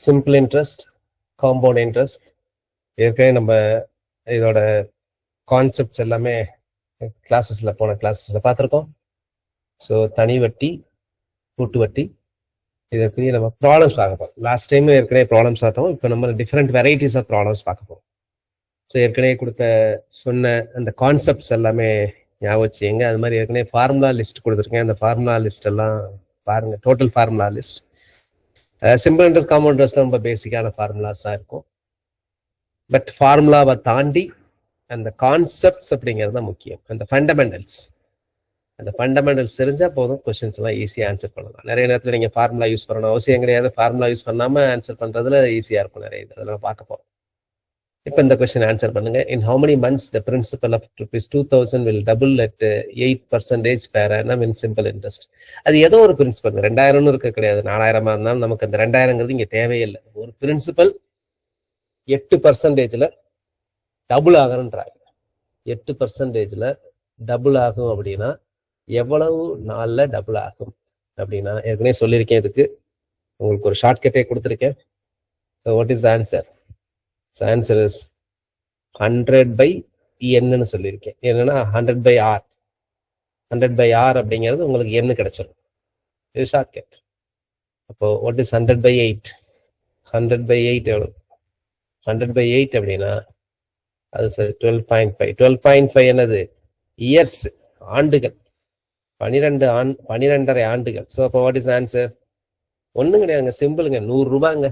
Simple interest, compound interest. ஏற்கனவே நம்ம இதோட கான்செப்ட்ஸ் எல்லாமே போன கிளாஸஸ்ல பார்த்துருக்கோம். ஸோ தனி வட்டி, கூட்டு வட்டி, இதற்குரிய நம்ம ப்ராப்ளம்ஸ் பார்க்க போகிறோம். லாஸ்ட் டைம் ஏற்கனவே ப்ராப்ளம்ஸ் பார்த்தோம். இப்போ நம்ம டிஃப்ரெண்ட் வெரைட்டிஸ் ஆஃப் ப்ராப்ளம்ஸ் பார்க்க போகிறோம். ஸோ ஏற்கனவே சொன்ன அந்த கான்செப்ட்ஸ் எல்லாமே ஞாபகம் வச்சுங்க. அது மாதிரி ஏற்கனவே ஃபார்முலா லிஸ்ட் கொடுத்துருக்கேன். அந்த ஃபார்முலா லிஸ்ட் எல்லாம் பாருங்க. Total formula list, simple interest, compound interest ரொம்ப பேசிக்கான ஃபார்முலாஸ் தான் இருக்கும். பட் ஃபார்முலாவை தாண்டி அந்த கான்செப்ட்ஸ் அப்படிங்கிறது தான் முக்கியம். அந்த ஃபண்டமெண்டல்ஸ் தெரிஞ்சா போதும், கொஸ்டின்ஸ் எல்லாம் ஈஸியாக ஆன்சர் பண்ணலாம். நிறைய நேரத்தில் நீங்கள் ஃபார்முலா யூஸ் பண்ணணும் அவசியம் கிடையாது. ஃபார்முலா யூஸ் பண்ணாமல் ஆன்சர் பண்ணுறதுல ஈஸியாக இருக்கும் நிறைய. இதெல்லாம் பார்க்க போகிறோம். இப்போ இந்த கொஸ்டின் ஆன்சர் பண்ணுங்க. In how many months the principal of ₹2000 will double at 8% per annum in simple interest? அது ஏதோ ஒரு பிரின்சிபல், 2000 இருக்க கிடையாது. 4000 இருந்தாலும் நமக்கு அந்த 2000ங்கிறது இங்கே தேவையில்லை. ஒரு பிரின்சிபல் 8% டபுள் ஆகணுன்றாங்க. 8% டபுள் ஆகும் அப்படின்னா எவ்வளவு நாள்ல டபுள் ஆகும் அப்படின்னா ஏற்கனவே சொல்லியிருக்கேன். இதுக்கு உங்களுக்கு ஒரு ஷார்ட்கட்டே கொடுத்துருக்கேன். So what is the answer? Answer is 100/n சொல்லியிருக்கேன். என்னன்னா 100/r. 100/r அப்படிங்கிறது உங்களுக்கு n கிடைச்சிடும். இது ஷார்ட்கட். அப்போ வாட் இஸ் 100/8? 100/8 எவ்வளவு? 100/8 அப்படின்னா அது சரி 12.5. 12.5 என்னது? இயர்ஸ், ஆண்டுகள். 12.5 ஆண்டுகள். ஸோ அப்போ வாட் இஸ் ஆன்சர்? ஒன்றும் கிடையாதுங்க, சிம்பிளுங்க. 100 ரூபாங்க.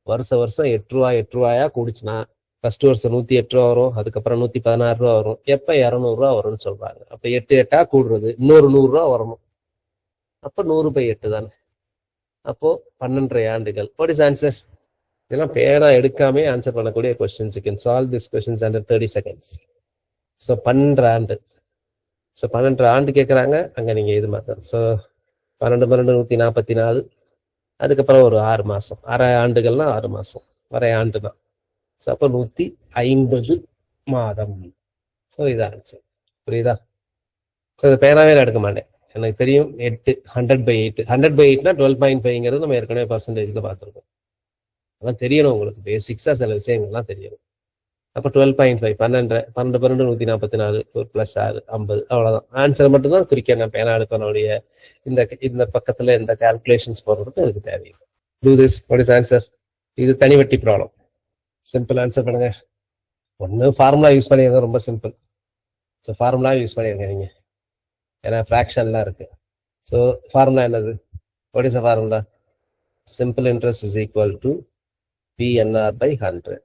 வருஷம் 8 ரூபாயா கூடிச்சுன்னா ஃபர்ஸ்ட் வருஷம் 108 ரூபா வரும். அதுக்கப்புறம் 116 ரூபா வரும். எப்ப 200 ரூபா வரும்னு சொல்றாங்க. அப்ப 8 கூடுறது, இன்னொரு 100 ரூபா வரணும். அப்ப 100/8 தானே. அப்போ 12.5 ஆண்டுகள். What is answer? இதெல்லாம் பேரா எடுக்காமே ஆன்சர் பண்ணக்கூடிய questions. You can solve this questions under 30 seconds. So 12 ஆண்டு. ஸோ 12 ஆண்டு கேட்குறாங்க. அங்கே நீங்கள் இது மாத்திரம். ஸோ 12 144. அதுக்கப்புறம் ஒரு 6 மாதம். அரை ஆண்டுகள்னா 6 மாதம், அரை ஆண்டு தான். ஸோ அப்போ 150 மாதம். ஸோ இது ஆன்சர். புரியுதா? ஸோ இது பேராவே எடுக்க மாட்டேன், எனக்கு தெரியும். 8 100/8. 100/8னா 12.5ங்கிறது நம்ம ஏற்கனவே பர்சன்டேஜில் பார்த்துருக்கோம். அதெல்லாம் தெரியணும் உங்களுக்கு. பேசிக்ஸாக சில விஷயங்கள்லாம் தெரியணும். அப்போ 12.5 12 144 +6 50. அவ்வளோதான். ஆன்சர் மட்டும்தான் குறிக்க நான் பேனா எடுக்கணுடைய இந்த பக்கத்தில் இந்த கால்குலேஷன்ஸ் போடுறதுக்கு எனக்கு தேவையில்லை. Do this. What is answer? இது தனி வட்டி ப்ராப்ளம். சிம்பிள் ஆன்சர் பண்ணுங்க. ஒன்று ஃபார்முலா யூஸ் பண்ணிடுங்க, ரொம்ப சிம்பிள். ஸோ ஃபார்முலா யூஸ் பண்ணிடுங்க நீங்கள், ஏன்னா ஃப்ராக்ஷன்லாம் இருக்கு. ஸோ ஃபார்முலா என்னது? What is a formula? Simple interest is equal to PNR/100.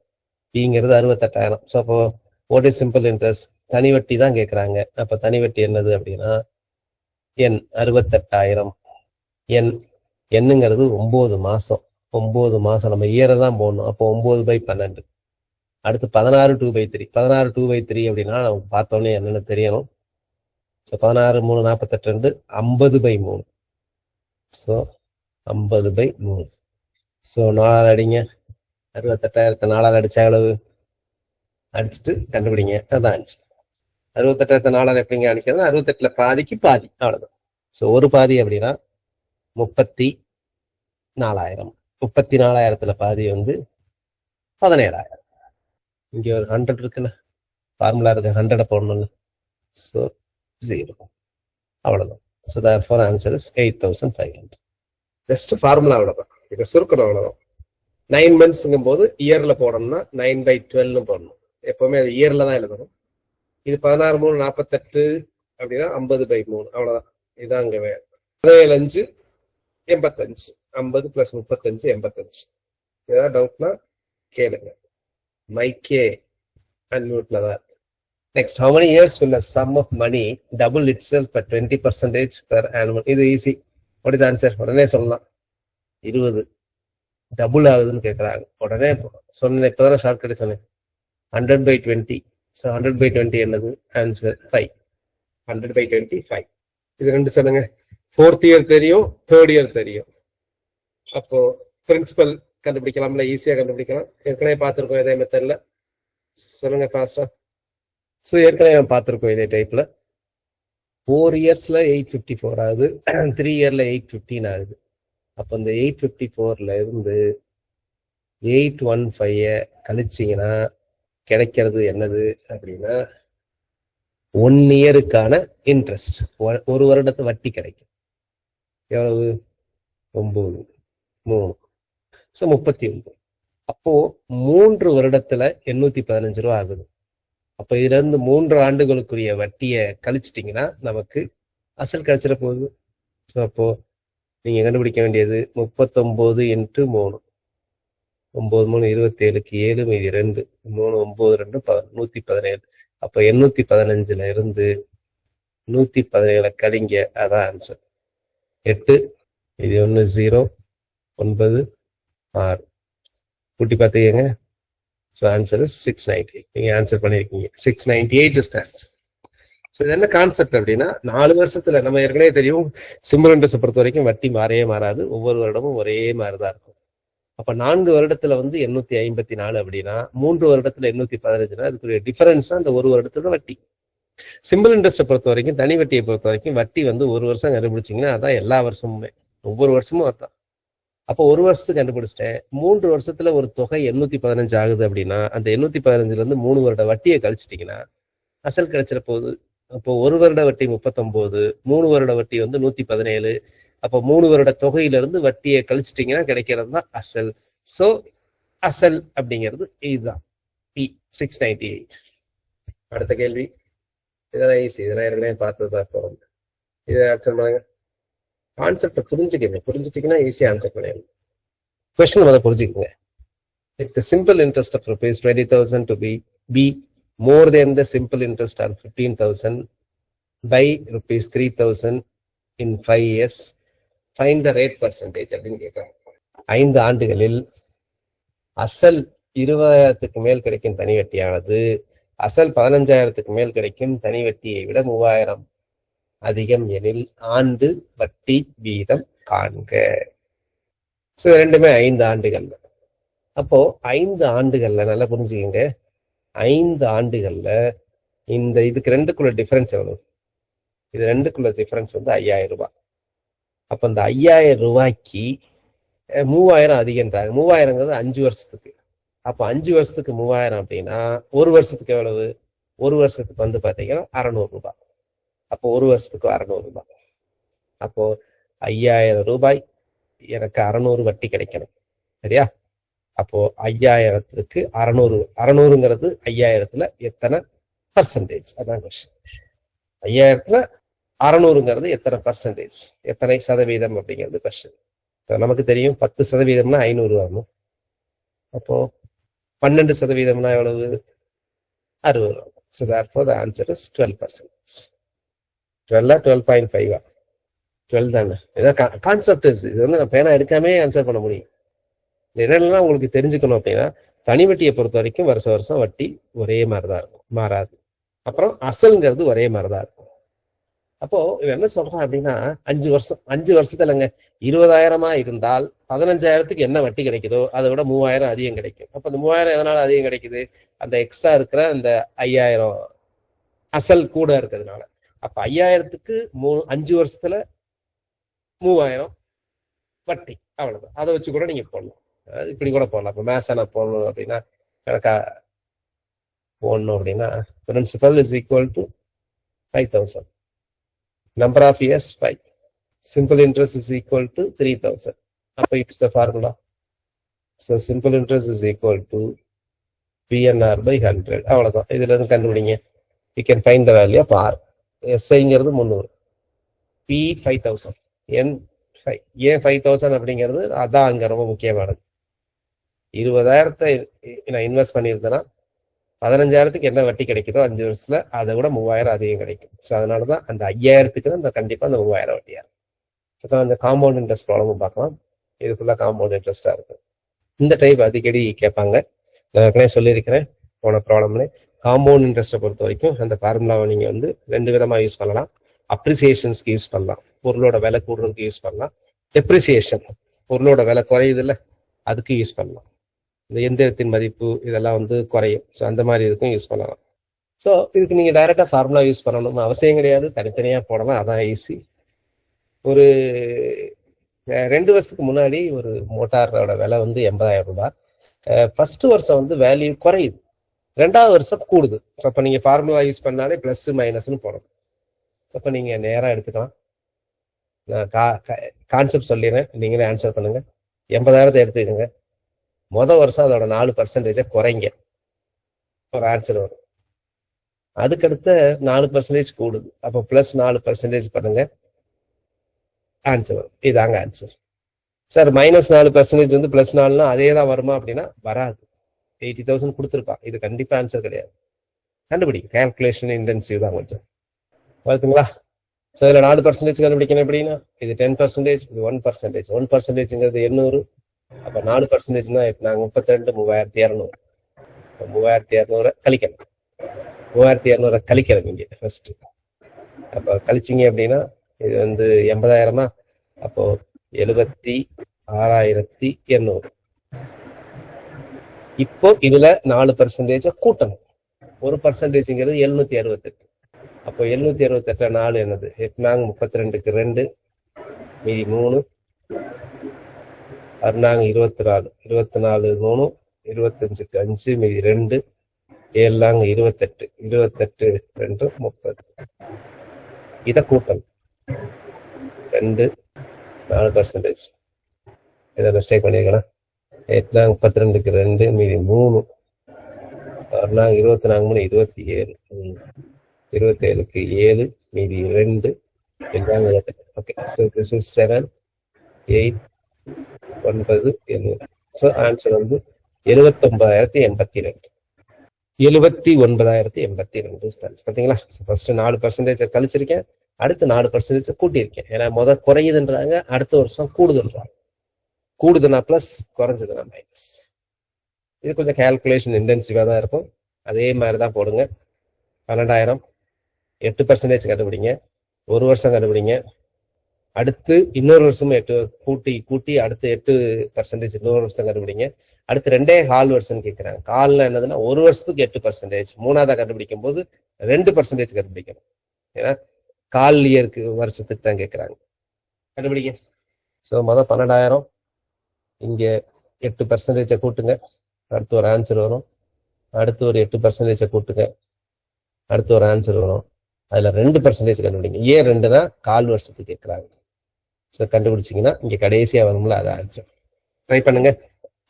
பிங்கிறது 68,000. ஸோ அப்போ வாட் இஸ் சிம்பிள் இன்ட்ரெஸ்ட்? தனி வட்டி தான் கேட்குறாங்க. அப்போ தனி வட்டி என்னது அப்படின்னா N 68,000. என்னங்கிறது 9 மாதம். 9 மாதம் நம்ம இயரை தான் போடணும். அப்போ 9/12. அடுத்து 16 2/3. 16 2/3 அப்படின்னா நமக்கு பார்த்தோன்னே என்னென்னு தெரியணும். ஸோ 16 3 48 50/3. ஸோ 50/3. ஸோ 4 அடிங்க. 68,000 4 அடிச்சா எவ்வளவு? அடிச்சுட்டு கண்டுபிடிங்க. அதான் ஆன்சர். 68,000 4 எப்படிங்க அடிக்கிறது? 68ல் பாதிக்கு பாதி, அவ்வளவுதான். ஸோ ஒரு பாதி அப்படின்னா 34,000. 34,000ல் பாதி 17,000. இங்கே ஒரு 100 இருக்குன்னு ஃபார்முலா இருக்கு, 100 போடணும்னு. ஸோ 0. அவ்வளவுதான். So therefore answer is 8,500. Just formula அவ்வளவுதான். இதை சுருக்கணும், அவ்வளவுதான். 9 மந்த்ஸ்ங்கும் போது இயர்ல போடணும்னா 9/12 போடணும். எப்பவுமே அது இயர்ல தான் எழுதணும். இது 16 3 48 அப்படின்னா 50/3. அவ்வளவுதான். இதுதான் அங்க 17 5 85. 50 + 35 85. ஏதாவது டவுட்னா கேளுங்க. மைக்கே அன்மியூட்ல தான். Next, how many years will a sum of money double itself at 20% per annum? இது ஈஸி. What is answer? உடனே சொல்லலாம். 20 டபுள் ஆகுதுன்னு கேட்குறாங்க. உடனே சொன்னேன், இப்போதானே ஷார்ட்கட் சொன்னேன். 100/20. ஸோ 100/20 என்னது? ஆன்சர் 5. 100/20 5. இது 2 சொல்லுங்க. 4th இயர் தெரியும், 3rd இயர் தெரியும். அப்போ பிரின்சிபல் கண்டுபிடிக்கலாம்ல, ஈஸியாக கண்டுபிடிக்கலாம். ஏற்கனவே பார்த்துருக்கோம் இதே மெத்தட்ல. சொல்லுங்க ஃபாஸ்டா. ஸோ ஏற்கனவே பார்த்துருக்கோம் இதே டைப்ல. 4 இயர்ஸ்ல 854 ஆகுது, 3 இயர்ல 815 ஆகுது. அப்போ இந்த 854ல இருந்து 815 கழிச்சிங்கன்னா கிடைக்கிறது என்னது அப்படின்னா 1 இயருக்கான இன்ட்ரெஸ்ட். ஒரு வருடத்து வட்டி கிடைக்கும். எவ்வளவு? 9 3 39. அப்போ 3 வருடத்துல 815 ரூபா ஆகுது. அப்ப இதுல இருந்து 3 ஆண்டுகளுக்குரிய வட்டியை கழிச்சிட்டீங்கன்னா நமக்கு அசல் கிடைச்சிட போகுது. ஸோ அப்போ நீங்க கண்டுபிடிக்க வேண்டியது 39 × 3. 9 3 27க்கு 7 மீதி 2 3 9 2 117. அப்ப 815ல இருந்து 117 கழிங்க, அதான் ஆன்சர். 8 இது 1 0 9 6 கூட்டி பார்த்துக்கங்க. So answer 698. நீங்க ஆன்சர் பண்ணிருக்கீங்க. 698 இஸ் த ஆன்சர். ஸோ இது என்ன கான்செப்ட் அப்படின்னா, 4 வருஷத்துல நம்ம ஏற்கனவே தெரியும் சிம்பிள் இன்ட்ரெஸ்ட் பொறுத்த வரைக்கும் வட்டி மாறவே மாறாது, ஒவ்வொரு வருடமும் ஒரே மாதிரிதான் இருக்கும். அப்ப 4 வருடத்துல 854 அப்படின்னா 3 வருடத்துல 815, அதுக்குரிய டிஃபரன்ஸ் தான் அந்த ஒரு வருடத்தோட வட்டி. சிம்பிள் இன்ட்ரெஸ்ட்டை பொறுத்த வரைக்கும், தனி வட்டியை பொறுத்த வரைக்கும் வட்டி 1 வருஷம் கண்டுபிடிச்சிங்கன்னா அதான் எல்லா வருஷமுமே, ஒவ்வொரு வருஷமும் அதான். அப்போ 1 வருஷத்துக்கு கண்டுபிடிச்சிட்டேன். 3 வருஷத்துல ஒரு தொகை 815 ஆகுது அப்படின்னா அந்த 815ல இருந்து 3 வருட வட்டியை கழிச்சிட்டீங்கன்னா அசல் கிடைச்சிட போகுது. அப்போ 1 வருட வட்டி 39, 3 வருட வட்டி 117. அப்போ 3 வருட தொகையிலிருந்து வட்டியை கழிச்சிட்டீங்கன்னா கிடைக்கிறது தான் அசல். ஸோ அசல் அப்படிங்கிறது இதுதான் P 698. அடுத்த கேள்வி. இதெல்லாம் ஈஸி, இதெல்லாம் ஏற்கனவே பார்த்ததுதான். இப்போ இதை ஆன்சர் பண்ணுங்க. கான்செப்டை புரிஞ்சுட்டீங்கன்னா ஈஸியா ஆன்சர் பண்ணிடலாம். கொஸ்டின் முதல்ல புரிஞ்சுக்கோங்க. If the simple interest of rupees 20,000 to be more than the simple interest on 15,000 by rupees 3,000 in 5 years, find the rate percentage அப்படின்னு கேட்கறாங்க. 5 ஆண்டுகளில் அசல் 20,000க்கு மேல் கிடைக்கும் தனி வட்டியானது அசல் 15,000க்கு மேல் கிடைக்கும் தனி வட்டியை விட 3,000 அதிகம் எனில் ஆண்டு வட்டி வீதம் காண்க. ஸோ ரெண்டுமே 5 ஆண்டுகள்ல. அப்போ 5 ஆண்டுகள்ல நல்லா புரிஞ்சுக்கங்க. 5 ஆண்டுகள்ல இந்த இதுக்கு ரெண்டுக்குள்ள டிஃபரன்ஸ் எவ்வளவு? இது ரெண்டுக்குள்ள டிஃபரன்ஸ் 5,000 ரூபாய். அப்ப இந்த 5,000 ரூபாய்க்கு 3,000 அதிகன்றாங்க. 3,000ங்கிறது 5 வருஷத்துக்கு. அப்ப 5 வருஷத்துக்கு 3,000 அப்படின்னா ஒரு வருஷத்துக்கு எவ்வளவு? ஒரு வருஷத்துக்கு பாத்தீங்கன்னா 600 ரூபாய். அப்போ ஒரு வருஷத்துக்கு 600 ரூபாய். அப்போ 5,000 ரூபாய் எனக்கு 600 வட்டி கிடைக்கணும், சரியா? அப்போ 5,000க்கு 600, 600ங்கிறது 5,000த்துல எத்தனை பர்சன்டேஜ்? அதான் கொஸ்டின். 5,000த்துல 600ங்கிறது எத்தனை பர்சன்டேஜ், எத்தனை சதவீதம் அப்படிங்கிறது கொஸ்டின். நமக்கு தெரியும் 10% 500 வரணும். அப்போ 12% எவ்வளவு? 60. So therefore the answer is 12%. 12 12.5 12 தானே. இதான் கான்செப்ட். இது நான் பேனா எடுக்காமே ஆன்சர் பண்ண முடியும். என்னென்னா உங்களுக்கு தெரிஞ்சுக்கணும் அப்படின்னா, தனி வட்டியை பொறுத்த வரைக்கும் வருஷம் வட்டி ஒரே மாதிரிதான் இருக்கும், மாறாது. அப்புறம் அசல்ங்கிறது ஒரே மாதிரிதான் இருக்கும். அப்போ இவன் என்ன சொல்றான் அப்படின்னா, 5 வருஷத்துலங்க 20,000 இருந்தால் 15,000க்கு என்ன வட்டி கிடைக்குதோ அதை விட 3,000 அதிகம் கிடைக்கும். அப்ப அந்த 3,000 எதனால அதிகம் கிடைக்குது? அந்த எக்ஸ்ட்ரா இருக்கிற அந்த 5,000 அசல் கூட இருக்கிறதுனால. அப்ப 5,000க்கு 5 வருஷத்துல 3,000 வட்டி, அவ்வளவுதான். அதை வச்சு கூட நீங்க போடலாம். இப்படி கூட போடலாம். இப்ப மேசா நான் போடணும் அப்படின்னா, கணக்கா போடணும் அப்படின்னா, principal is equal to 5,000, number of years 5, simple interest is equal to 3,000. அப்ப use the formula. So simple interest is equal to PNR by 100. அவ்வளவுதான். இதுல இருந்து கண்டுபிடிங்க. You can find the value of R. SIங்கிறது 300, P 5,000, N 5. ஏன் 5,000 அப்படிங்கிறது அதான் அங்க ரொம்ப முக்கியமானது. 20,000 நான் இன்வெஸ்ட் பண்ணியிருந்தேன்னா 15,000க்கு என்ன வட்டி கிடைக்குதோ 5 வருஷத்துல அதை விட 3,000 அதிகம் கிடைக்கும். ஸோ அதனாலதான் அந்த 5,000க்கு தான் கண்டிப்பா அந்த 3,000 வட்டியா இருக்கும். அந்த காம்பவுண்ட் இன்ட்ரெஸ்ட் ப்ராப்ளமும் பார்க்கலாம். இது ஃபுல்லா காம்பவுண்ட் இன்ட்ரெஸ்டா இருக்கும். இந்த டைப் அடிக்கடி கேட்பாங்க. நான் ஏற்கனவே சொல்லியிருக்கிறேன் போன ப்ராப்ளம்ல. காம்பவுண்ட் இன்ட்ரெஸ்ட்டை பொறுத்த வரைக்கும் அந்த ஃபார்முலாவை நீங்க 2 விதமா யூஸ் பண்ணலாம். அப்ரிசியேஷன்ஸ்க்கு யூஸ் பண்ணலாம், பொருளோட விலை கூடுறதுக்கு யூஸ் பண்ணலாம். டெப்ரிசியேஷன், பொருளோட விலை குறையுது இல்லை, அதுக்கு யூஸ் பண்ணலாம். இந்த எந்திரத்தின் மதிப்பு இதெல்லாம் குறையும். ஸோ அந்த மாதிரி இதுக்கும் யூஸ் பண்ணலாம். ஸோ இதுக்கு நீங்க டைரக்டா ஃபார்முலா யூஸ் பண்ணணும் அவசியம் கிடையாது, தனித்தனியா போடலாம், அதான் ஈஸி. ஒரு 2 வருஷத்துக்கு முன்னாடி ஒரு மோட்டாரோட விலை 80,000 ரூபாய். ஃபர்ஸ்ட் வருஷம் வந்து வேல்யூ குறையுது, 2வது வருஷம் கூடுது. அப்ப நீங்க ஃபார்முலா யூஸ் பண்ணாலே பிளஸ் மைனஸ்னு போடணும். அப்ப நீங்க நேரா எடுத்துக்கலாம். நான் கான்செப்ட் சொல்லிடுறேன், நீங்களே ஆன்சர் பண்ணுங்க. 80,000 எடுத்துக்கோங்க. வருஷம் அதோட 4% குறைங்க, ஒரு ஆன்சர் வரும். அதுக்கடுத்த 4% கூடுது, அப்போ பிளஸ் 4% பண்ணுங்க, ஆன்சர் வரும். இதாங்க ஆன்சர். சார் -4% வந்து பிளஸ் 4னா அதே தான் வருமா அப்படின்னா வராது. 80,000 கொடுத்துருப்பான், இது கண்டிப்பா ஆன்சர் கிடையாது. கண்டுபிடிங்க, கால்குலேஷன் இன்டென்சிவ் தான் கொஞ்சம். பார்த்துங்களா? ஸோ இதில் 4% கண்டுபிடிக்கணும் எப்படின்னா, இது 10%, இது 1%. 1%ங்கிறது 800, அப்போ 4%னா நாங்கள் 32, 3200. 3200 கழிக்கணும். 3200 கழிக்கணும் இங்கே ஃபர்ஸ்ட். அப்போ கழிச்சிங்க அப்படின்னா இது வந்து 80,000, அப்போ 76,800. இப்போ இதுல 4% கூட்டணும். 1%ங்கிறது 768. அப்போ 768 4 என்னது? 8 32க்கு 2, மீதி 3, 6 24, 24 3, 25க்கு 5, மீதி 2, 7 28, 28 2 30. இதை கூட்டணும். 2 4%. இதை மிஸ்டேக் பண்ணிருக்கலாம். 8 32க்கு 2, மீதி 3, 6 24 3, 27, 27க்கு 7, மீதி 2, எல்லாம் 28. Okay, so this is 7, 8, 9, 7. So answer வந்து 79,082. 79,082. பார்த்தீங்களா? ஃபர்ஸ்ட் 4% கழிச்சிருக்கேன், அடுத்து 4% கூட்டியிருக்கேன். ஏன்னா குறையுதுன்றாங்க, அடுத்த வருஷம் கூடுதுன்றாங்க. கூடுதுன்னா பிளஸ், குறைஞ்சதுன்னா மைனஸ். இது கொஞ்சம் கால்குலேஷன் இன்டென்சிவா தான் இருக்கும். அதே மாதிரி தான் போடுங்க. 12,000 8% கண்டுபிடிங்க, ஒரு வருஷம் கண்டுபிடிங்க, அடுத்து இன்னொரு வருஷமும் 8 கூட்டி அடுத்து 8% இன்னொரு வருஷம் கண்டுபிடிங்க, அடுத்து 2.25 வருஷம் கேட்கிறாங்க. கால்ல என்னதுன்னா ஒரு வருஷத்துக்கு 8%, 3ஆவதா கண்டுபிடிக்கும் போது 2% கண்டுபிடிக்கணும். ஏன்னா கால் இயருக்கு வருஷத்துக்கு தான் கேட்கிறாங்க. கண்டுபிடிங்க. ஸோ 12,000 இங்க 8% கூட்டுங்க, அடுத்து ஒரு ஆன்சர் வரும். அடுத்து ஒரு 8% கூட்டுங்க, அடுத்து ஒரு ஆன்சர் வரும். அதுல 2% கண்டுபிடிங்க. ஏன் 2னா கால் வருஷத்துக்கு கேட்கிறாங்க. ஸோ கண்டுபிடிச்சிங்கன்னா இங்க கடைசியா வரும்ல, அது ஆன்சர். ட்ரை பண்ணுங்க,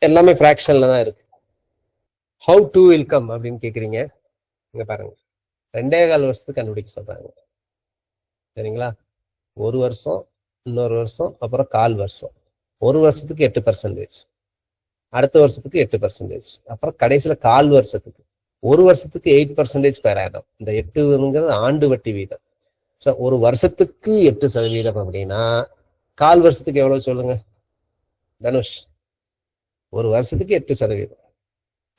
எல்லாமே ஃப்ராக்ஷன்ல தான் இருக்கு. ஹவு டு வில் கம் அப்படின்னு கேட்குறீங்க. இங்க பாருங்க, 2.25 வருஷத்துக்கு கண்டுபிடிக்க சொல்றாங்க. சரிங்களா? ஒரு வருஷம், இன்னொரு வருஷம், அப்புறம் கால் வருஷம். ஒரு வருஷத்துக்கு 8%, அடுத்த வருஷத்துக்கு 8%, அப்புறம் கடைசியில கால் வருஷத்துக்கு. ஒரு வருஷத்துக்கு 8% பெர் ஆனம். இந்த 8ங்கிறது ஆண்டு வட்டி வீதம். ஸோ ஒரு வருஷத்துக்கு 8% அப்படின்னா கால் வருஷத்துக்கு எவ்வளவு சொல்லுங்க தனுஷ்? ஒரு வருஷத்துக்கு 8%.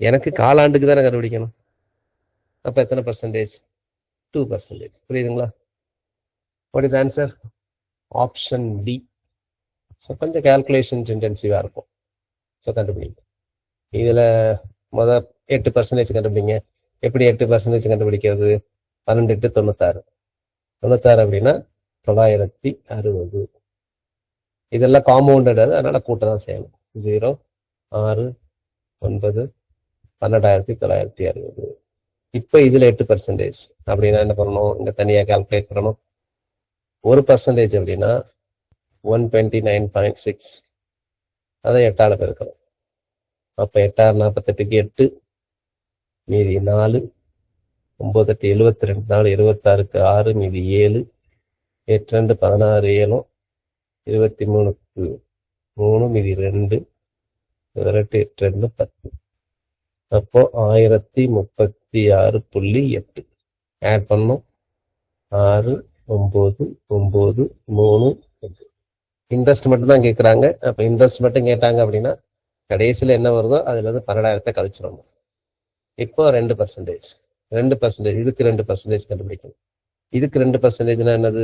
எனக்கு காலாண்டுக்கு தானே கண்டுபிடிக்கணும். அப்ப எத்தனை பர்சன்டேஜ்? 2%. புரியுதுங்களா? What is answer? Option D. So கொஞ்சம் கால்குலேஷன்ஸ் இன்டென்சிவா இருக்கும். ஸோ கண்டுபிடிங்க. இதுல 8% கண்டுபிடிங்க. எப்படி 8% கண்டுபிடிக்கிறது? 12 8 96. 96 அப்படின்னா 960. இதெல்லாம் காம்பவுண்டட், அதனால கூட்ட தான் செய்யணும். 0 6 9 12,960. இப்ப இதுல 8% அப்படின்னா என்ன பண்ணணும்? இங்க தனியா கால்குலேட் பண்ணணும். 1% அப்படின்னா 129.6. அதை 8ஆல பெருக்கணும். அப்ப 8 48க்கு 8, மீதி 4, 9 8 72, 4 26க்கு 6, மீதி 7, 8 2 16, 7 23க்கு 3, மீதி 2, 8 2 10. அப்போ 1036.8 ஆட் பண்ணும். 6 9 9 3 இன்ட்ரெஸ்ட் மட்டும் தான் கேட்குறாங்க. அப்ப இன்ட்ரெஸ்ட் மட்டும் கேட்டாங்க அப்படின்னா கடைசியில் என்ன வருதோ அதுல இருந்து 12,000 கழிச்சிடணும். இப்போ 2%, 2%, இதுக்கு 2% கண்டுபிடிக்கணும். இதுக்கு 2%னா என்னது?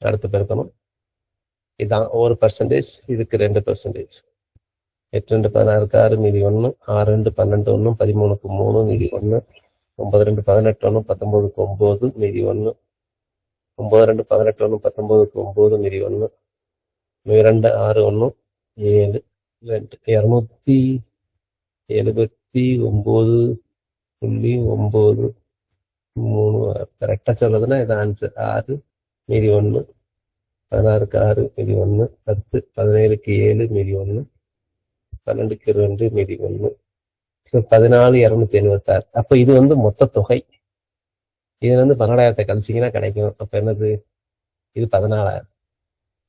அடுத்து பெருக்கணும். இதுதான் 1%, இதுக்கு 2%. 8 2 16க்கு 6, மீதி 1, 6 2 12 1, 13க்கு 3, மீதி 1, 9 2 18 1, 19க்கு 9, மீதி 1, 9 2 18 1, 19க்கு 9, மீதி 1, 2 6 1 7 2 79.93 கரெக்டா சொல்றதுன்னா இது ஆன்சர். 6 மீதி 1, 16க்கு 6 மீதி 1, 10, 17க்கு 7 மீதி 1, 12க்கு 2 மீதி 1, 14,286. அப்ப இது வந்து மொத்த தொகை. இதுல இருந்து 12,000 கழிச்சிங்கன்னா கிடைக்கும். அப்ப என்னது? இது 14,000.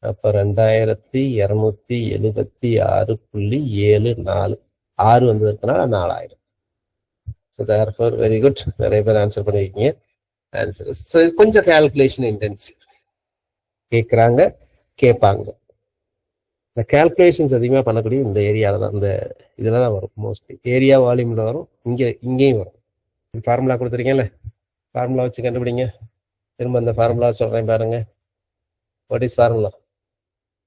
அப்ப 2276.74. 6 வந்ததுனால 4,000. So therefore very good. நிறைய பேர் ஆன்சர் பண்ணிருக்கீங்க. ஆன்சர் கொஞ்சம் கால்குலேஷன் இன்டென்சிவ். கேட்குறாங்க, கேட்பாங்க. இந்த கால்குலேஷன்ஸ் அதிகமாக பண்ணக்கூடிய இந்த ஏரியாவில் தான், இந்த இதில் தான் வரும் மோஸ்ட்லி. ஏரியா வால்யூமில் வரும், இங்கேயும் வரும். ஃபார்முலா கொடுத்துருக்கீங்கல்ல, ஃபார்முலா வச்சு கண்டுபிடிங்க. திரும்ப அந்த ஃபார்முலா சொல்கிறேன் பாருங்க. What is formula?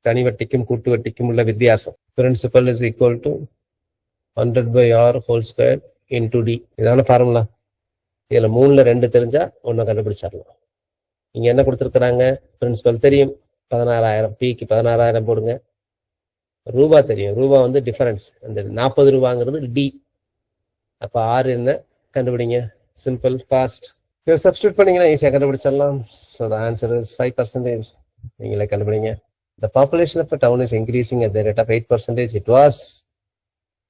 தனி வட்டிக்கும் கூட்டு வட்டிக்கும் உள்ள வித்தியாசம். Principal is equal to 100/r² into t. இதான ஃபார்முலா. இதில் 3ல் 2 தெரிஞ்சா ஒன்றை கண்டுபிடிச்சிடலாம். இங்கே என்ன கொடுத்துருக்குறாங்க? பிரின்சிபல் தெரியும், 16,000. பிக்கு 16,000 போடுங்க. ரூபா தெரியும், ரூபா வந்து டிஃபரன்ஸ். அந்த 40 ரூபாங்கிறது டி. அப்போ ஆறு என்ன கண்டுபிடிங்க. Simple, fast. சப்ஸ்டியூட் பண்ணீங்கன்னா ஈஸியாக கண்டுபிடிச்சிடலாம். So the answer is 5%. நீங்களே கண்டுபிடிங்க. The population of a town is increasing at the rate of 8%. It was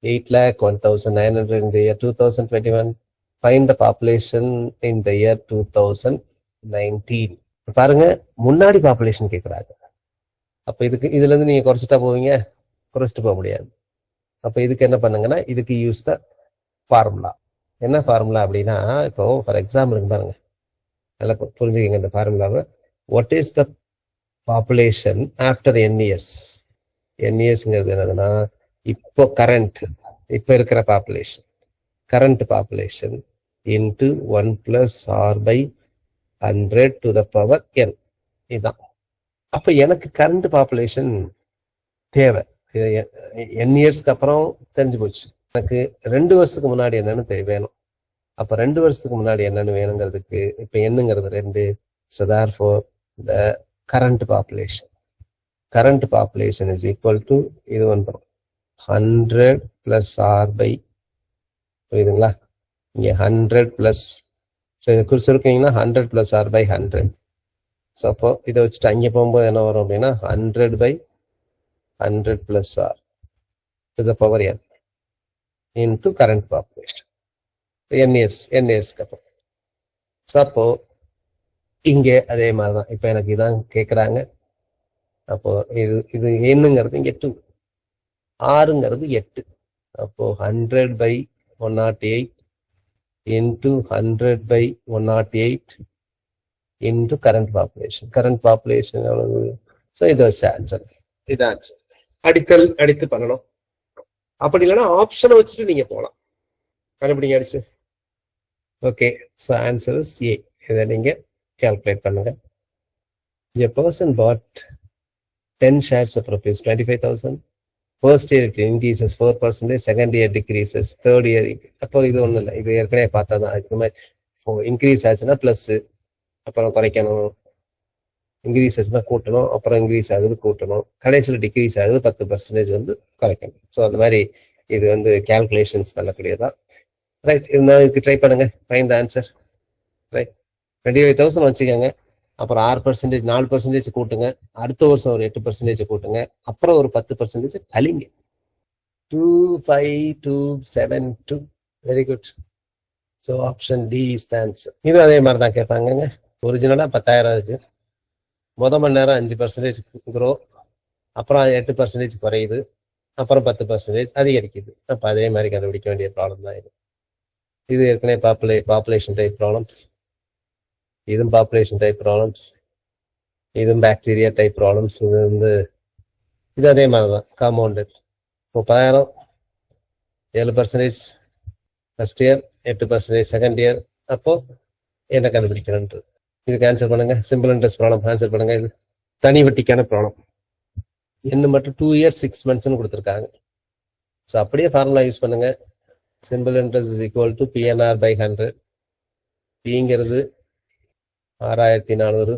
8,01,900 in the year 2021. Find the population in the year 2019. பாருங்க, முன்னாடி பாப்புலேஷன் கேட்குறாங்க. அப்ப இதுல இருந்து நீங்க குறைச்சிட்டா போவீங்க, குறைச்சிட்டு போக முடியாது. அப்ப இதுக்கு என்ன பண்ணுங்கன்னா, இதுக்கு யூஸ் த ஃபார்முலா. என்ன ஃபார்முலா அப்படின்னா, இப்போ ஃபார் எக்ஸாம்பிளுக்கு பாருங்க, நல்லா புரிஞ்சுக்கங்க இந்த ஃபார்முலாவை. What is the population after n years? n yearsங்கிறது என்னதுன்னா, இப்போ கரண்ட், இப்போ இருக்கிற population, current population into 1+r/100 to the power n. இதுதான். அப்ப எனக்கு கரண்ட் பாப்புலேஷன் தேவை. n இயர்ஸ்க்கு அப்புறம் தெரிஞ்சு போச்சு. எனக்கு 2 வருஷத்துக்கு முன்னாடி என்னன்னு வேணும். அப்ப 2 வருஷத்துக்கு முன்னாடி என்னன்னு வேணுங்கிறதுக்கு இப்ப என்னங்கிறது 2. So therefore the current population is equal to இது வந்துடும் 100 plus r by, புரியுதுங்களா? இங்க 100 plus குறிச்சிருக்கீங்கன்னா 100 plus r by 100. So அப்போ இதை வச்சுட்டு அங்கே போகும்போது என்ன வரும் அப்படின்னா 100/100 plus r to the power n into current population. n yearsக்கு அப்புறம். ஸோ அப்போ இங்கே அதே மாதிரி தான். இப்போ எனக்கு இதான் கேட்குறாங்க. அப்போ இது என்னங்கிறது இங்கே 2, ஆறுங்கிறது 8. அப்போ 100/108 into 100/108 into current population. current population எவ்வளவு? ஸோ இதை வச்சு ஆன்சர். இது ஆன்சர். அடித்து பண்ணணும். அப்படி இல்லைன்னா ஆப்ஷனை வச்சுட்டு நீங்க போகலாம். கண்டுபிடிங்க அடிச்சு. Okay, so answer is a. இதை நீங்க கால்குலேட் பண்ணுங்க. A person bought 10 shares of rupees 25,000. First year it increases 4%, second year decreases, third year. அப்போ இது ஒன்றும் இல்லை, இது ஏற்கனவே பார்த்தா தான். அதுக்கு மாதிரி இன்க்ரீஸ் ஆச்சுன்னா ப்ளஸ், அப்புறம் குறைக்கணும். இன்க்ரீஸ் ஆச்சுன்னா கூட்டணும், அப்புறம் இன்க்ரீஸ் ஆகுது கூட்டணும், கடைசியில் டிக்ரீஸ் ஆகுது 10% வந்து குறைக்கணும். ஸோ அந்த மாதிரி இது வந்து கால்குலேஷன்ஸ் பண்ணக்கூடியதான். ரைட், இருந்தாலும் இதுக்கு ட்ரை பண்ணுங்க. Find the answer. ரைட், 25,000 வச்சுக்கோங்க. அப்புறம் 6%, 4% கூட்டுங்க. அடுத்த வருஷம் ஒரு 8% கூட்டுங்க. அப்புறம் ஒரு 10% கழிங்க. 25272. Very good. So option D is the answer. இது அதே மாதிரி தான் கேட்பாங்க. ஒரிஜினலாக 10,000 இருக்கு. மணி நேரம் 5% க்ரோ, அப்புறம் 8% குறையுது, அப்புறம் 10% அதிகரிக்குது. அப்போ அதே மாதிரி கண்டுபிடிக்க வேண்டிய ப்ராப்ளம் தான் இது. இது ஏற்கனவே பாப்புலேஷன் டைப் ப்ராப்ளம்ஸ், இதுவும் பாப்புலேஷன் டைப் ப்ராப்ளம்ஸ், இதுவும் பாக்டீரியா டைப் ப்ராப்ளம்ஸ். இது வந்து இது அதே மாதிரி தான் compounded. 30,000 7% first year, 8% second year. அப்போ என்ன கண்டுபிடிக்கணுன்றது இதுக்கு ஆன்சர் பண்ணுங்க. சிம்பிள் இன்ட்ரெஸ்ட் ப்ராப்ளம் ஆன்சர் பண்ணுங்க. இது தனி வட்டிக்கான ப்ராப்ளம். என்ன மட்டும் 2 years 6 months கொடுத்துருக்காங்க. ஸோ அப்படியே ஃபார்முலா யூஸ் பண்ணுங்க. Simple interest is equal to PNR/100. பிங்கிறது 6,400,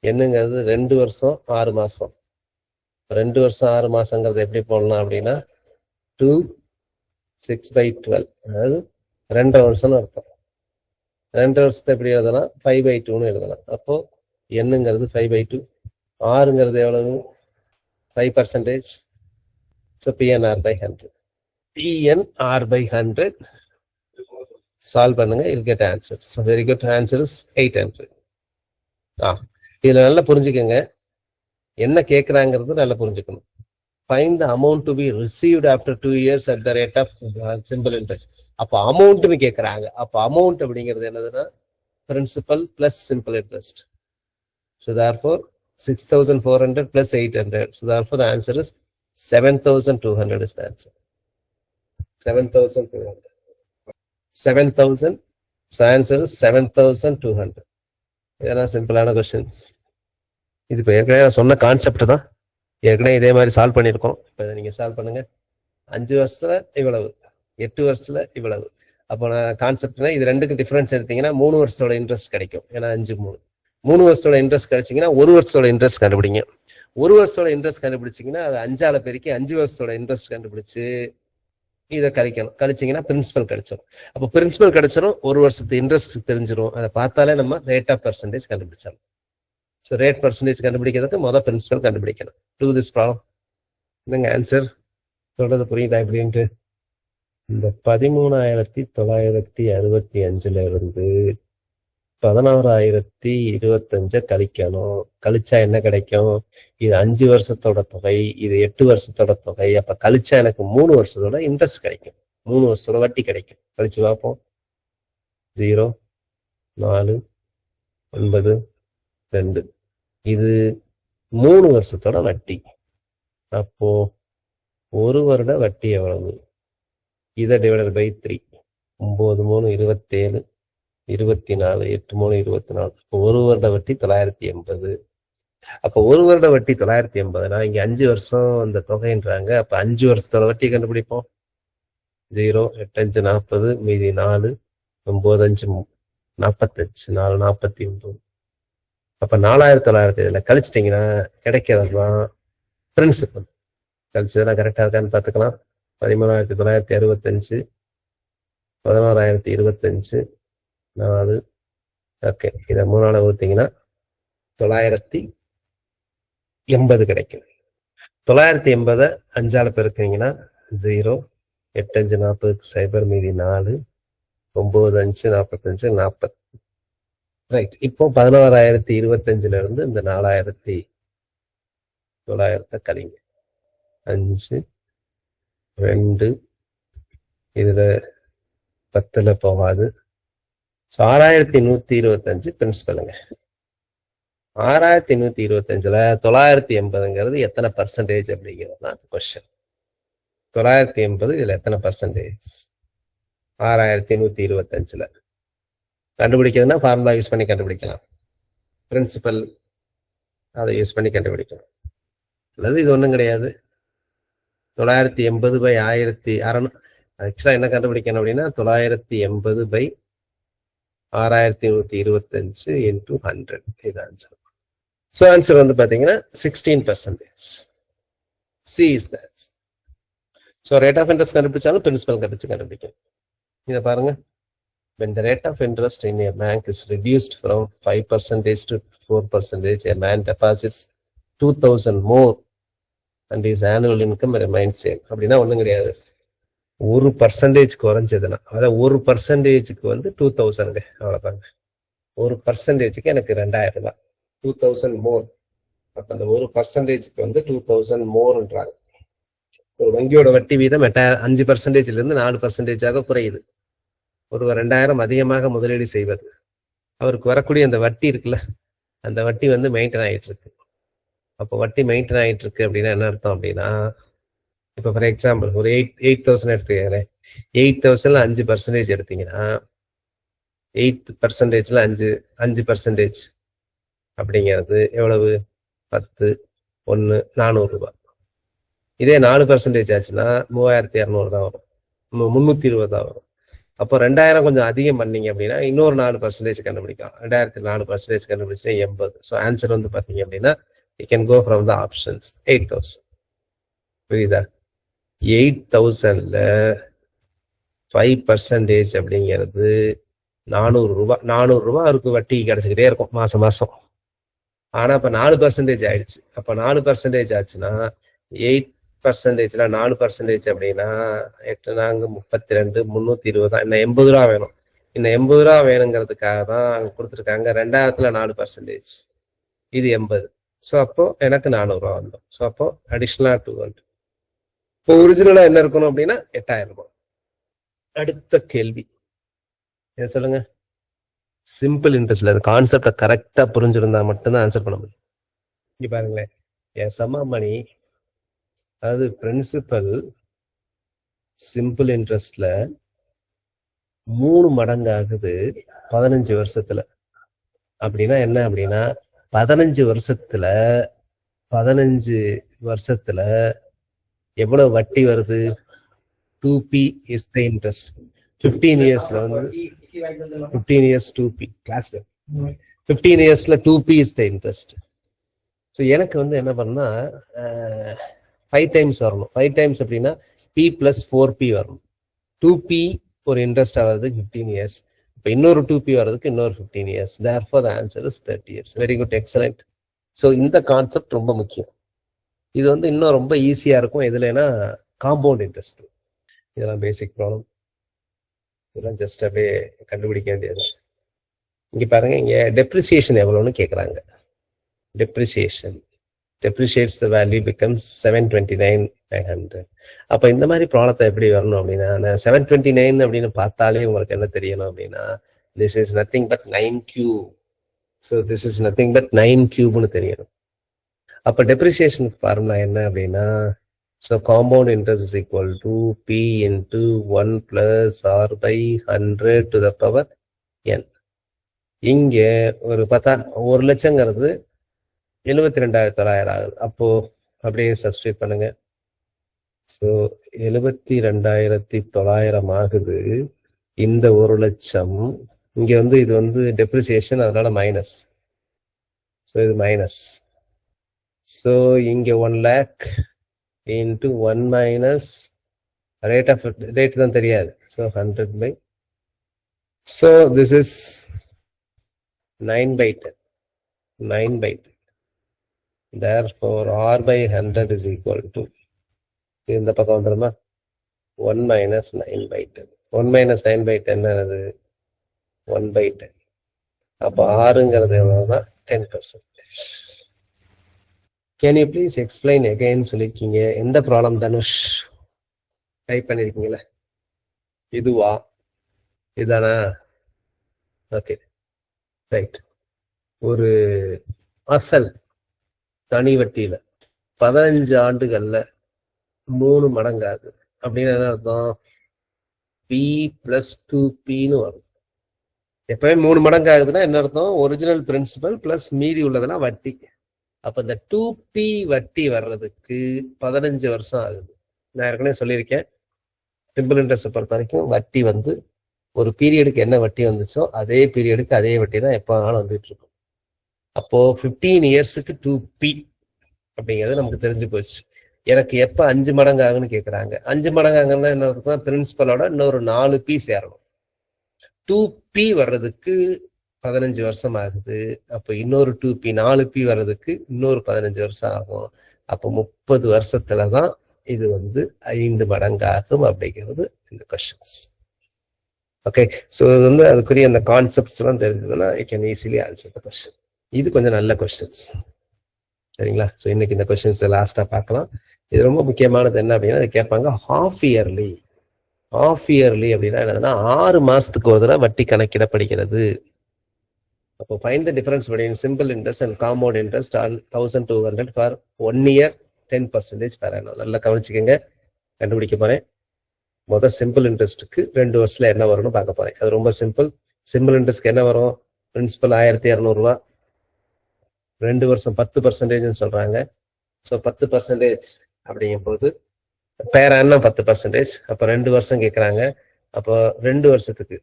என்னங்கிறது 2 வருஷம் 6 மாசம். 2 வருஷம் 6 மாசங்கிறது எப்படி போடலாம் அப்படின்னா 2 6/12, அதாவது 2.5 வருஷம்னு அர்த்தம். 2 வருஷத்தை எப்படி எழுதலாம்? 5/2ன்னு எழுதலாம். அப்போ என்னங்கிறது 5/2, ஆறுங்கிறது எவ்வளவு? 5%. So PNR/100. PNR/100 சால்வ் பண்ணுங்க, you'll get answers. So very good, answer is 800. இதுல நல்லா புரிஞ்சுக்கங்க, என்ன கேட்கறாங்கிறது நல்லா புரிஞ்சுக்கணும். Find the amount to be received after 2 years at the rate of simple interest. அப்போ அமௌண்ட்னு கேட்கறாங்க. அப்போ அமௌண்ட் அப்படிங்கிறது என்னதுன்னா principal plus simple interest. So therefore 6,400 plus 800. So therefore the answer is 7,200 is the answer. 7,200. 7,000. So answer is 7,200. இதெல்லாம் சிம்பிளான questions. இது இப்போ ஏற்கனவே சொன்ன கான்செப்ட் தான், ஏற்கனவே இதே மாதிரி சால்வ் பண்ணியிருக்கோம். இப்போ இதை நீங்கள் சால்வ் பண்ணுங்க. 5 வருஷத்துல இவ்வளவு, 8 வருஷத்துல இவ்வளவு. அப்போ நான் கான்செப்ட்னா இது ரெண்டுக்கும் டிஃபரன்ஸ் எடுத்தீங்கன்னா 3 வருஷத்தோட இன்ட்ரெஸ்ட் கிடைக்கும். ஏன்னா 5 3 வருஷத்தோட இன்ட்ரெஸ்ட் கிடைச்சிங்கன்னா 1 வருஷத்தோட இன்ட்ரெஸ்ட் கண்டுபிடிங்க. 1 வருஷத்தோட இன்ட்ரெஸ்ட் கண்டுபிடிச்சிங்கன்னா அது 5ஆல பெருக்கி 5 வருஷத்தோட இன்ட்ரெஸ்ட் கண்டுபிடிச்சு இதை கழிக்கணும். கழிச்சிங்கன்னா பிரின்சிபல் கிடைச்சிடும். அப்போ பிரின்சிபல் கிடைச்சிடும், 1 வருஷத்து இன்ட்ரெஸ்ட் தெரிஞ்சிடும். அதை பார்த்தாலே நம்ம ரேட் ஆஃப் பர்சன்டேஜ் கண்டுபிடிச்சிடலாம். ஸோ ரேட் பர்சன்டேஜ் கண்டுபிடிக்கிறதுக்கு முதல் பிரின்சிபல் கண்டுபிடிக்கணும். Do this problem. என்னங்க ஆன்சர்? சொல்றது புரியுதா எப்படின்ட்டு? இந்த 13,965 இருந்து 11,025 கழிக்கணும். கழிச்சா என்ன கிடைக்கும்? இது 5 வருஷத்தோட தொகை, இது 8 வருஷத்தோட தொகை. அப்ப கழிச்சா எனக்கு 3 வருஷத்தோட இன்ட்ரெஸ்ட் கிடைக்கும், 3 வருஷத்தோட வட்டி கிடைக்கும். கழிச்சு பார்ப்போம். 0, 4, 9, 2. இது 3 வருஷத்தோட வட்டி. அப்போ 1 வருட வட்டி எவ்வளவு? இதை டிவைடட் பை 3. 9, 3, 27, 24, 8, 3, 24. அப்போ 1 வருட வட்டி 980. அப்போ 1 வருட வட்டி 980னா இங்க 5 வருஷம் அந்த தொகைன்றாங்க. அப்ப 5 வருஷத்தோட வட்டி கண்டுபிடிப்போம். 0, 8, 5, 40, மீதி 4, 9, 5, 45, 4, 49. அப்ப 4,900 இதுல கழிச்சிட்டிங்கன்னா கிடைக்கிறதுதான் பிரின்சிபல். கழிச்சதெல்லாம் கரெக்டா இருக்கான்னு பார்த்துக்கலாம். 13,965, 11,025, 4. ஓகே, இதை 3ஆல ஊத்திங்கன்னா 980 கிடைக்கும். 980 5ஆல பெருக்குனீங்கன்னா 0, 8, 5, 40, 0, மீதி 4, 9, 5, 45, 40. ரைட். இப்போ 11,025 இருந்து இந்த 4,900 கழிங்க. 5, 2, இதுல 10ல போகாது. 6,125 பிரின்சிபலுங்க. 6,125ல 980ங்கிறது எத்தனை பர்சன்டேஜ் அப்படிங்கிறது தான் கொஸ்டின். 980 இதுல எத்தனை பர்சன்டேஜ்? 6,125ல கண்டுபிடிக்கிறதுனா ஃபார்முலா யூஸ் பண்ணி கண்டுபிடிக்கலாம். பிரின்சிபல் அதை யூஸ் பண்ணி கண்டுபிடிக்கலாம். அல்லது இது ஒன்றும் கிடையாது. 980 பை 1,600. ஆக்சுவலா என்ன கண்டுபிடிக்கணும் அப்படின்னா 980 பை 6,125 இன்டூ 100. இது ஆன்சர். ஸோ ஆன்சர் வந்து பார்த்தீங்கன்னா 16%. C is the answer. So rate of interest கண்டுபிடிச்சாலும் பிரின்சிபல் கண்டுபிடிக்கும். இதை பாருங்க. When the rate of interest in a bank is reduced from 5% to 4%, a man deposits 2,000 more and his annual income remains same. அப்படின்னா ஒன்றும் கிடையாது. 1% குறைஞ்சதுன்னா, அதாவது 1%க்கு வந்து 2,000. அவ்வளோதாங்க. 1%க்கு எனக்கு 2,000 ரூபாய். 2,000 மோர். அப்ப அந்த 1%க்கு வந்து 2,000 மோர்ன்றாங்க. ஒரு வங்கியோட வட்டி வீதம் 5%ல இருந்து 4%ஆக குறையுது. ஒருவர் 2,000 அதிகமாக முதலீடு செய்வது, அவருக்கு வரக்கூடிய அந்த வட்டி இருக்குல்ல, அந்த வட்டி வந்து மெயின்டைன் ஆகிட்டு இருக்கு. அப்போ வட்டி மெயின்டைன் ஆகிட்டு இருக்கு அப்படின்னா என்ன அர்த்தம் அப்படின்னா, இப்போ ஃபார் எக்ஸாம்பிள் ஒரு 8,000 எடுத்துக்கிறேன். 8,000ல 5% எடுத்தீங்கன்னா 8%ல 5% அப்படிங்கிறது எவ்வளவு? 10, 1, 400 ரூபாய். இதே 4% ஆச்சுன்னா 3,200 தான் வரும், 320 தான் வரும். அப்போ 2,000 கொஞ்சம் அதிகம் பண்ணீங்க அப்படின்னா இன்னொரு 4% கண்டுபிடிக்கலாம். 2,004% கண்டுபிடிச்சா 80. ஸோ ஆன்சர் வந்து பார்த்தீங்க அப்படின்னா you can go from the options. 8,000. புரியுதா? 8,000ல 5% அப்படிங்கிறது 400 ரூபாய். 400 ரூபாய் இருக்கு, வட்டி கிடைச்சிக்கிட்டே இருக்கும் மாசம் மாசம். ஆனா இப்ப 4% ஆயிடுச்சு. அப்ப 4% ஆச்சுன்னா 8%, 4% அப்படின்னா 8 4 32 320 தான். இன்னும் 80 ரூபா வேணும். இன்னும் 80 ரூபா வேணுங்கிறதுக்காக தான் அங்க கொடுத்துருக்காங்க. 2000த்துல 4%, இது 80. ஸோ அப்போ எனக்கு 400 ரூபா வந்தோம். ஸோ அப்போ அடிஷனலா 200. இப்போ ஒரிஜினலா என்ன இருக்கணும் அப்படின்னா 8000 ரூபாய். அடுத்த கேள்வி என்ன சொல்லுங்க? சிம்பிள் இன்ட்ரெஸ்ட்ல அந்த கான்செப்டை கரெக்டா புரிஞ்சிருந்தா மட்டும்தான் ஆன்சர் பண்ண முடியும். இங்க பாருங்களேன், என் சம மணி, அதாவது பிரின்சிபல் சிம்பிள் இன்ட்ரெஸ்ட்ல 3 மடங்கு ஆகுது 15 வருஷத்துல. அப்படின்னா என்ன அப்படின்னா 15 வருஷத்துல எவ்வளவு வட்டி வருது? 2p is the interest. 15 இயர்ஸ்ல வந்து 15 இயர்ஸ் 2p கிளாஸ்ல 15 இயர்ஸ்ல 2p is the interest. So எனக்கு வந்து என்ன பண்ணா 5 டைம்ஸ் வரணும். 5 டைம்ஸ் அப்படின்னா p plus 4p வரணும். 2p ஒரு இன்ட்ரெஸ்ட் ஆகிறது 15 இயர்ஸ். இப்போ இன்னொரு 2p வர்றதுக்கு இன்னொரு 15 years. therefore the answer is 30 years. Very good, excellent. So இந்த கான்செப்ட் ரொம்ப முக்கியம். இது வந்து இன்னும் ரொம்ப ஈஸியா இருக்கும். எதுலன்னா காம்பவுண்ட் இன்ட்ரெஸ்ட். இதெல்லாம் பேசிக் ப்ராப்ளம். இதெல்லாம் ஜஸ்ட் அப்படியே கண்டுபிடிக்க வேண்டியது. இங்க பாருங்க, இங்க டெப்ரிசியேஷன் எவ்வளவுன்னு கேட்குறாங்க. Depreciation depreciates the value becomes 729,900. அப்ப இந்த மாதிரி ப்ராப்ளத்தை எப்படி வரணும் அப்படின்னா 729 அப்படின்னு பார்த்தாலே உங்களுக்கு என்ன தெரியணும் அப்படின்னா this is nothing but 9 cube. So this is nothing but 9 cubeன்னு தெரியணும். அப்ப டெப்ரிசியேஷனுக்கு ஃபார்முலா என்ன அப்படின்னா so compound interest is equal to p into 1 plus r by 100 to the power n. இங்க ஒரு 1 லட்சங்கிறது 72,900 ஆகுது. அப்போ அப்படியே சப்ஸ்டியூட் பண்ணுங்க. ஸோ 72,900 ஆகுது. இந்த 1 லட்சம் இங்க வந்து இது வந்து டெப்ரிசியேஷன், அதனால மைனஸ். ஸோ இது மைனஸ். ஸோ இங்க 1 lakh into 1 minus ரேட் தான் தெரியாது. So 100 by. So this is 9/10. 9/10. Therefore r by 100 is equal to இந்த பக்கம் வந்துருமா 1 minus 9/10. 1 minus 9/10 என்னது 1/10. அப்ப ஆறுங்கிறது எவ்வளவுதான் 10%. Can you please explain again சொல்லிருக்கீங்க. எந்த ப்ராப்ளம் தனுஷ் டைப் பண்ணிருக்கீங்களா? இதுவா? இதானா? Okay right. ஒரு அசல் தனி வட்டியில 15 ஆண்டுகள்ல 3 மடங்காகுது அப்படின்னு என்ன அர்த்தம்? p plus 2pன்னு வரும். எப்பவே 3 மடங்கு ஆகுதுன்னா என்ன அர்த்தம்? ஒரிஜினல் பிரின்சிபல் பிளஸ் மீதி உள்ளதெல்லாம் வட்டி. அப்ப இந்த 2p வட்டி வர்றதுக்கு 15 வருஷம் ஆகுது. நான் ஏற்கனவே சொல்லியிருக்கேன், சிம்பிள் இன்ட்ரெஸ்ட் பொறுத்த வரைக்கும் வட்டி வந்து ஒரு பீரியடுக்கு என்ன வட்டி வந்துச்சோ அதே பீரியடுக்கு அதே வட்டி தான் எப்போ வேணாலும் வந்துட்டு இருக்கும். அப்போ 15 இயர்ஸுக்கு 2p அப்படிங்கிறது நமக்கு தெரிஞ்சு போச்சு. எனக்கு எப்ப 5 மடங்கு ஆகுன்னு கேட்குறாங்க. 5 மடங்கு ஆகுன்னா என்ன இருக்குன்னா பிரின்சிபலோட இன்னொரு 4p சேரணும். 2p வர்றதுக்கு 15 வருஷம் ஆகுது. அப்போ இன்னொரு 2p 4p வர்றதுக்கு இன்னொரு 15 வருஷம் ஆகும். அப்போ 30 வருஷத்துலதான் இது வந்து 5 மடங்கு ஆகும் அப்படிங்கிறது இந்த கொஸ்டின்ஸ். ஓகே, ஸோ இது வந்து அதுக்குரிய அந்த கான்செப்ட்ஸ் எல்லாம் தெரிஞ்சதுன்னா I can easily answer the question. இது கொஞ்சம் நல்ல கொஸ்டின்ஸ், சரிங்களா? ஸோ இன்னைக்கு இந்த கொஸ்டின்ஸ் லாஸ்டா பார்க்கலாம். இது ரொம்ப முக்கியமானது என்ன அப்படின்னா அதை கேட்பாங்க ஹாஃப் இயர்லி. ஹாஃப் இயர்லி அப்படின்னா என்னதுன்னா 6 மாசத்துக்கு ஒரு தடவை வட்டி கணக்கிடப்படுகிறது. அப்போ find the difference between simple interest and compound interest on 1200 for 1 year 10% per annum. நல்லா கவனிச்சுக்கோங்க, கண்டுபிடிக்க போறேன். முதல் சிம்பிள் இன்ட்ரெஸ்ட்டுக்கு 2 வருஷத்துல என்ன வரும்னு பார்க்க போறேன். அது ரொம்ப சிம்பிள். சிம்பிள் இன்ட்ரெஸ்ட்க்கு என்ன வரும்? பிரின்சிபல் 1200 ரூபா, 2 வருஷம் 10% சொல்றாங்க. ஸோ 10% அப்படிங்கும் போது பேர் ஆனும் 10%. அப்போ 2 வருஷம் கேட்குறாங்க. அப்போ 2 வருஷத்துக்கு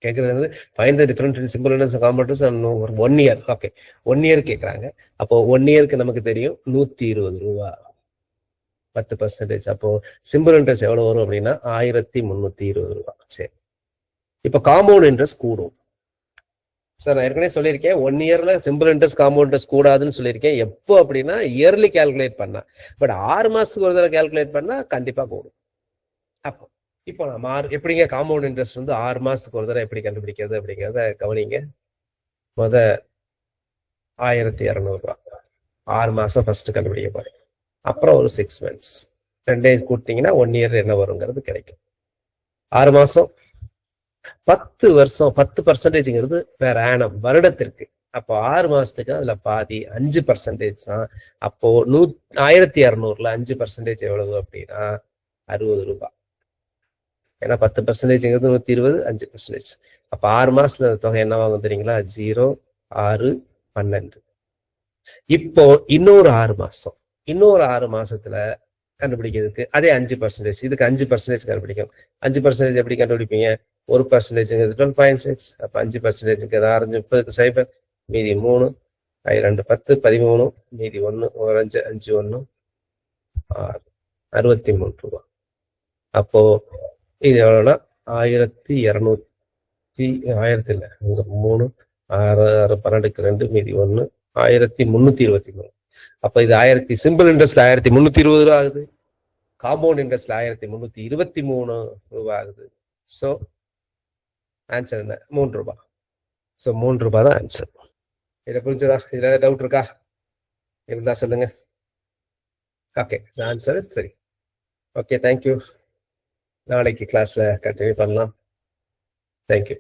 கேட்கறது find the difference in simple interest and compound interest 1 year. Okay, 1 year கேட்குறாங்க. அப்போ 1 yearக்கு நமக்கு தெரியும் 120 ரூபா. 10%. அப்போ சிம்பிள் இன்ட்ரெஸ்ட் எவ்வளவு வரும் அப்படின்னா 1320 ரூபாய். சரி, இப்ப காம்பவுண்ட் இன்ட்ரெஸ்ட் கூடும். சார் நான் ஏற்கனவே சொல்லியிருக்கேன் 1 இயர்ல சிம்பிள் இன்ட்ரெஸ்ட் காம்பவுண்ட் இன்ட்ரெஸ்ட் கூடாதுன்னு சொல்லியிருக்கேன். எப்போ அப்படின்னா இயர்லி கால்குலேட் பண்ணா. பட் 6 மாசத்துக்கு ஒரு தடவை கால்குலேட் பண்ணா கண்டிப்பா கூடும். அப்போ இப்போ நம்ம எப்படிங்க காம்பவுண்ட் இன்ட்ரெஸ்ட் வந்து 6 மாசத்துக்கு ஒரு தடவை எப்படி கண்டுபிடிக்கிறது அப்படிங்கிறத கவனிங்க. 1200 ரூபாய் 6 மாசம் ஃபர்ஸ்ட் கண்டுபிடிக்க போறேன். அப்புறம் ஒரு 6 மந்த்ஸ் 2 கூட்டிங்கன்னா 1 இயர் என்ன வருங்கிறது கிடைக்கும். 6 மாசம் 10 வருஷம் 10%ங்கிறது வேற ஆனம் வருடத்திற்கு. அப்போ 6 மாசத்துக்கு அதுல பாதி 5% தான். அப்போ 1200ல 5% எவ்வளவு அப்படின்னா 60 ரூபாய். ஏன்னா 10%ங்கிறது 120, 5%. அப்ப 6 மாசத்துல தொகை என்ன வாங்க தெரியுங்களா? 0, 6, 12. இப்போ இன்னொரு 6 மாசம், இன்னொரு 6 மாசத்துல கண்டுபிடிக்கிறதுக்கு அதே 5%, இதுக்கு 5% கண்டுபிடிக்கும். 5% எப்படி கண்டுபிடிப்பீங்க? 1%ங்கிறது 12.6. அப்ப 5%க்கு 6 30 சைபர், மீதி 3, 2 10 13, மீதி 1 ஒரு 5 5 1 6 63 ரூபாய். அப்போ இது எவ்வளவுன்னா 1200 1000 இல்ல 3 6 6 12க்கு 2 மீதி 1 1323. அப்ப இது சிம்பிள் இன்ட்ரெஸ்ட் 1320 ரூபாய் ஆகுது. காம்பவுண்ட் இன்ட்ரெஸ்ட்ல 1323 ரூபாய் ஆகுது. சோ ஆன்சர் என்ன? 3 ரூபாய். சோ 3 ரூபாய் தான் ஆன்சர். இதை புரிஞ்சதா? இதுல ஏதாவது டவுட் இருக்கா? இருந்தா சொல்லுங்க. ஓகே, ஆன்சர் சரி. Okay, thank you. நாளைக்கு கிளாஸ்ல கண்டினியூ பண்ணலாம். தேங்க்யூ.